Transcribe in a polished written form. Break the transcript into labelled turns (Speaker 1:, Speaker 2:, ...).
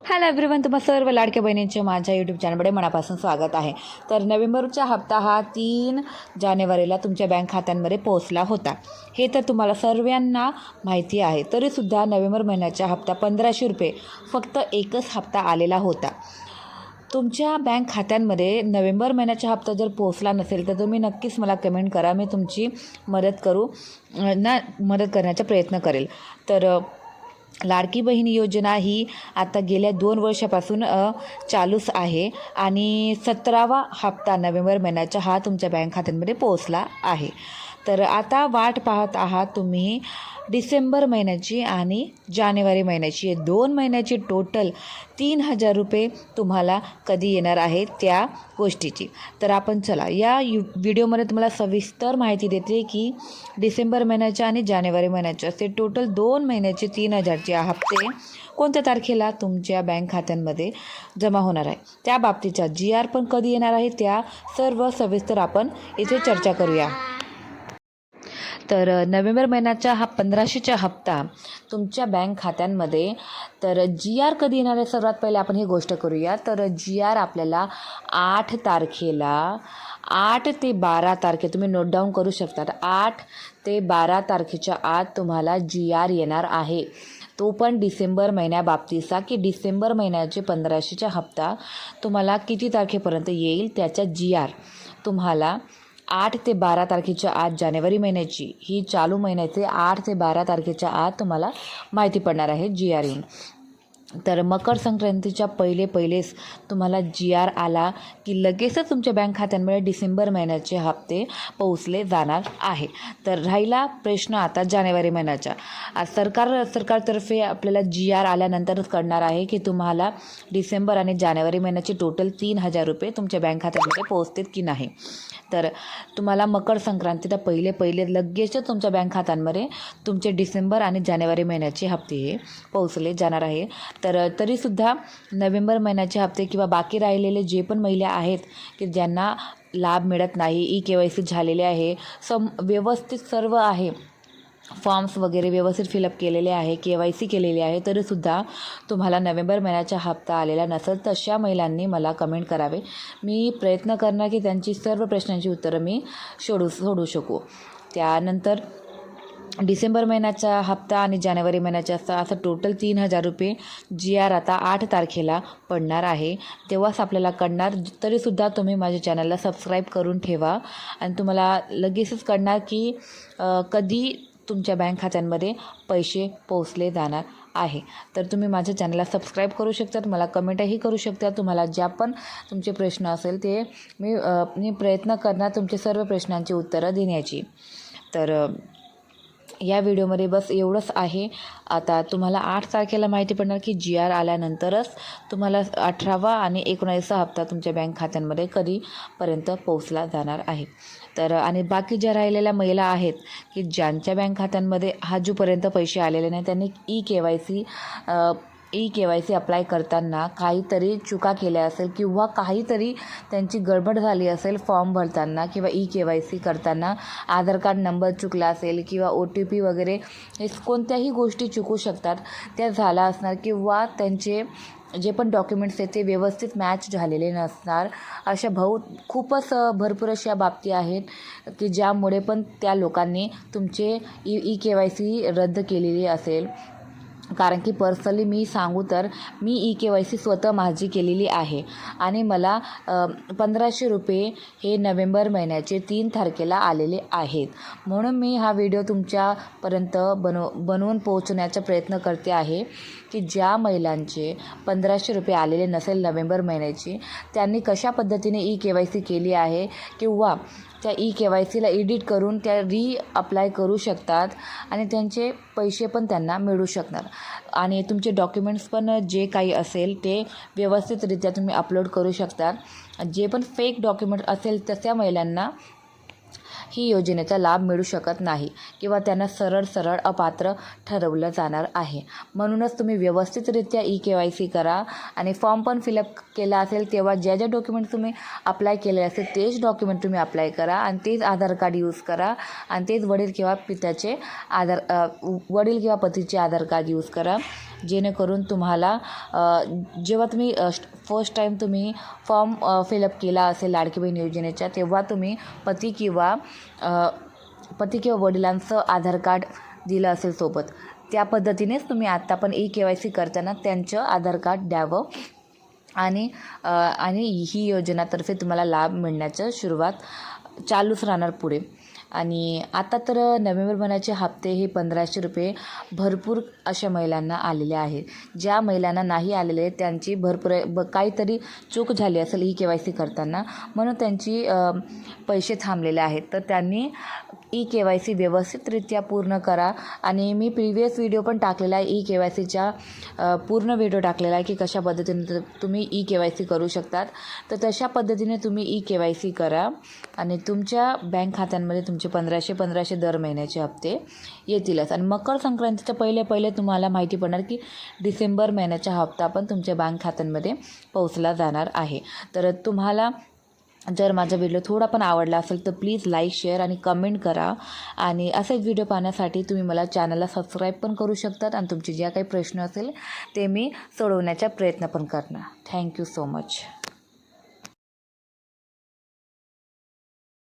Speaker 1: Hello everyone, तुम्हा सर्व लाडक्या बहिणींचे माझ्या यूट्यूब चॅनलमध्ये मनापासून स्वागत आहे. तर नोव्हेंबरचा हप्ता हा 3 जानेवारीला तुमच्या बँक खात्यांमध्ये पोहोचला होता. हे तर तुम्हाला सर्वांना माहिती आहे. तरीसुद्धा नोव्हेंबर महिन्याचा हप्ता 1500 रुपये फक्त एकच हप्ता आलेला होता. तुमच्या बँक खात्यांमध्ये नोव्हेंबर महिन्याचा हप्ता जर पोहोचला नसेल तर तुम्ही नक्कीच मला कमेंट करा. मी तुमची मदत करण्याचा प्रयत्न करेल. तर लाडकी बहीण योजना ही आता गेल्या 2 वर्षापासून चालूच आहे आणि 17वा हप्ता नोव्हेंबर महिन्याचा हा तुमच्या बँक खात्यांमध्ये पोहोचला आहे. तर आता वाट पाहत आहात तुम्ही डिसेंबर महिन्याची आणि जानेवारी महिन्याची, 2 महिन्याची टोटल 3000 रुपये तुम्हाला कधी येणार आहे त्या गोष्टीची. तर आपण चला या व्हिडिओमध्ये तुम्हाला सविस्तर माहिती देते की डिसेंबर महिन्याच्या आणि जानेवारी महिन्याचे असे टोटल 2 महिन्याचे 3000चे हप्ते कोणत्या तारखेला तुमच्या बँक खात्यांमध्ये जमा होणार आहे, त्या बाबतीचा GR पण कधी येणार आहे, त्या सर्व सविस्तर आपण इथे चर्चा करूया. तर नोव्हेंबर महिन्याचा हा 1500चा हप्ता तुमच्या बँक खात्यांमध्ये, तर GR कधी येणार आहे सर्वात पहिले आपण ही गोष्ट करूया. तर GR आपल्याला 8 तारखेला 8 ते 12 तारखे तुम्ही नोट डाऊन करू शकता. 8 ते 12 तारखेच्या आत तुम्हाला GR येणार आहे. तो पण डिसेंबर महिन्याबाबतीचा की डिसेंबर महिन्याचे 1500चा हप्ता तुम्हाला किती तारखेपर्यंत येईल त्याचा GR तुम्हाला 8 ते 12 तारखेच्या आत जानेवारी महिन्याची ही चालू महिन्याचे 8 ते 12 तारखेच्या आत तुम्हाला माहिती पडणार आहे GR येऊन. तर मकर संक्रांतीच्या पहिलेच तुम्हाला GR आला की लगेचच तुमच्या बँक खात्यांमध्ये डिसेंबर महिन्याचे हप्ते पोहोचले जाणार आहे. तर राहिला प्रश्न आता जानेवारी महिन्याचा. सरकारतर्फे आपल्याला GR आल्यानंतरच कळणार आहे की तुम्हाला डिसेंबर आणि जानेवारी महिन्याचे टोटल 3000 रुपये तुमच्या बँक खात्यामध्ये पोहोचतील की नाही. तर तुम्हाला मकर संक्रांतीला पहिले लगेचच तुमच्या बँक खात्यांमध्ये तुमचे डिसेंबर आणि जानेवारी महिन्याचे हप्ते हे पोहोचले जाणार आहे. तर तरीसुद्धा नोव्हेंबर महिन्याचे हप्ते किंवा बाकी राहिलेले जे पण महिला आहेत की ज्यांना लाभ मिळत नाही, KYC झालेले आहे, व्यवस्थित सर्व आहे, फॉर्म्स वगैरे व्यवस्थित फिलअप केलेले आहे, KYC केलेले आहे, तरीसुद्धा तुम्हाला नोव्हेंबर महिन्याचा हप्ता आलेला नसेल तशा महिलांनी मला कमेंट करावे. मी प्रयत्न करणार की त्यांची सर्व प्रश्नांची उत्तरं मी सोडू शकू. त्यानंतर डिसेंबर महिन्याचा हप्ता आणि जानेवारी महिन्याचा असं टोटल 3000 रुपये GR आता 8 तारखेला पडणार आहे. तेव्हाच आपल्याला कळणार. तरीसुद्धा तुम्ही माझ्या चॅनलला सबस्क्राईब करून ठेवा आणि तुम्हाला लगेचच कळणार की कधी तुमच्या बँक खात्यांमध्ये पैसे पोहोचले जाणार आहे. तर तुम्ही माझ्या चॅनलला सबस्क्राईब करू शकतात, मला कमेंटही करू शकता. तुम्हाला ज्या पण तुमचे प्रश्न असेल ते मी प्रयत्न करणार तुमचे सर्व प्रश्नांची उत्तरं देण्याची. तर या व्हिडिओमध्ये बस एवढंच आहे. आता तुम्हाला 8 तारखेला माहिती पडणार की GR आल्यानंतरच तुम्हाला 18वा आणि 19वा हप्ता तुमच्या बँक खात्यांमध्ये कधीपर्यंत पोहोचला जाणार आहे. तर आणि बाकी ज्या राहिलेल्या महिला आहेत की ज्यांच्या बँक खात्यांमध्ये आजूपर्यंत पैसे आलेले नाही, त्यांनी KYC अप्लाय करताना काहीतरी चुका केल्या असेल किंवा काहीतरी त्यांची गडबड झाली असेल फॉर्म भरताना किंवा KYC करताना आधार कार्ड नंबर चुकला असेल किंवा OTP वगैरे हे कोणत्याही गोष्टी चुकू शकतात, त्या झाल्या असणार किंवा त्यांचे जे पण डॉक्युमेंट्स आहेत ते व्यवस्थित मॅच झालेले नसणार. अशा खूपच भरपूर अशा बाबती आहेत की ज्यामुळे पण त्या लोकांनी तुमचे KYC रद्द केलेली असेल. कारण की पर्सनली मी सांगू तर मी KYC स्वतः माझी केलेली आहे आणि मला 1500 रुपये हे नोव्हेंबर महिन्याचे 3 तारखेला आलेले आहेत. म्हणून मी हा व्हिडिओ तुमच्यापर्यंत बनवून पोहोचण्याचा प्रयत्न करते आहे की ज्या महिलांचे 1500 रुपये आलेले नसेल नोव्हेंबर महिन्याची, त्यांनी कशा पद्धतीने KYC केली आहे किंवा त्या KYCला एडिट करून त्या अप्लाय करू शकतात आणि त्यांचे पैसे पण त्यांना मिळू शकणार. आणि तुमचे डॉक्युमेंट्स पण जे काही असेल ते व्यवस्थितरित्या तुम्ही अपलोड करू शकता. जे पण फेक डॉक्युमेंट असेल तशा महिलांना ही योजनेचा लाभ मिळू शकत नाही किंवा त्यांना सरळ अपात्र ठरवलं जाणार आहे. म्हणूनच तुम्ही व्यवस्थितरित्या KYC करा आणि फॉर्म पण फिलअप केला असेल तेव्हा ज्या डॉक्युमेंट तुम्ही अप्लाय केले असेल तेच डॉक्युमेंट तुम्ही अप्लाय करा आणि तेच आधार कार्ड यूज करा आणि तेच वडील किंवा पतीचे आधार कार्ड यूज करा. जेणेकरून तुम्हाला जेव्हा तुम्ही फर्स्ट टाईम तुम्ही फॉर्म फिलअप केला असेल लाडकी बहीण योजनेच्या, तेव्हा तुम्ही पती किंवा वडिलांचं आधार कार्ड दिलं असेल सोबत, त्या पद्धतीनेच तुम्ही आत्ता पण KYC करताना त्यांचं आधार कार्ड द्यावं आणि ही योजनातर्फे तुम्हाला लाभ मिळण्याचं सुरुवात चालूच राहणार पुढे. आणि आता तर नोव्हेंबर महिन्याचे हप्ते हे 1500 रुपये भरपूर अशा महिलांना आलेले आहेत. ज्या महिलांना नाही आलेले त्यांची भरपूर काहीतरी चूक झाली असेल KYC करताना, म्हणून त्यांची पैसे थांबलेले आहेत. तर त्यांनी KYC व्यवस्थितरित्या पूर्ण करा. आणि मी प्रिव्हियस व्हिडिओ पण टाकलेला आहे, KYCच्या पूर्ण व्हिडिओ टाकलेला आहे की कशा पद्धतीने तुम्ही KYC करू शकतात. तर तशा पद्धतीने तुम्ही KYC करा आणि तुमच्या बँक खात्यांमध्ये तुमचे 1500 दर महिन्याचे हप्ते येतीलच. आणि मकर संक्रांतीच्या पहिले तुम्हाला माहिती पडणार की डिसेंबर महिन्याचा हप्ता पण तुमच्या बँक खात्यांमध्ये पोहोचला जाणार आहे. तर तुम्हाला जर माझा व्हिडिओ थोडा पण आवडला असेल तर प्लीज लाईक, शेअर आणि कमेंट करा. आणि असेच व्हिडिओ पाहण्यासाठी तुम्ही मला चॅनलला सबस्क्राईब पण करू शकतात. आणि तुमचे जे काही प्रश्न असेल ते मी सोडवण्याचा प्रयत्न पण करणार. Thank you so much.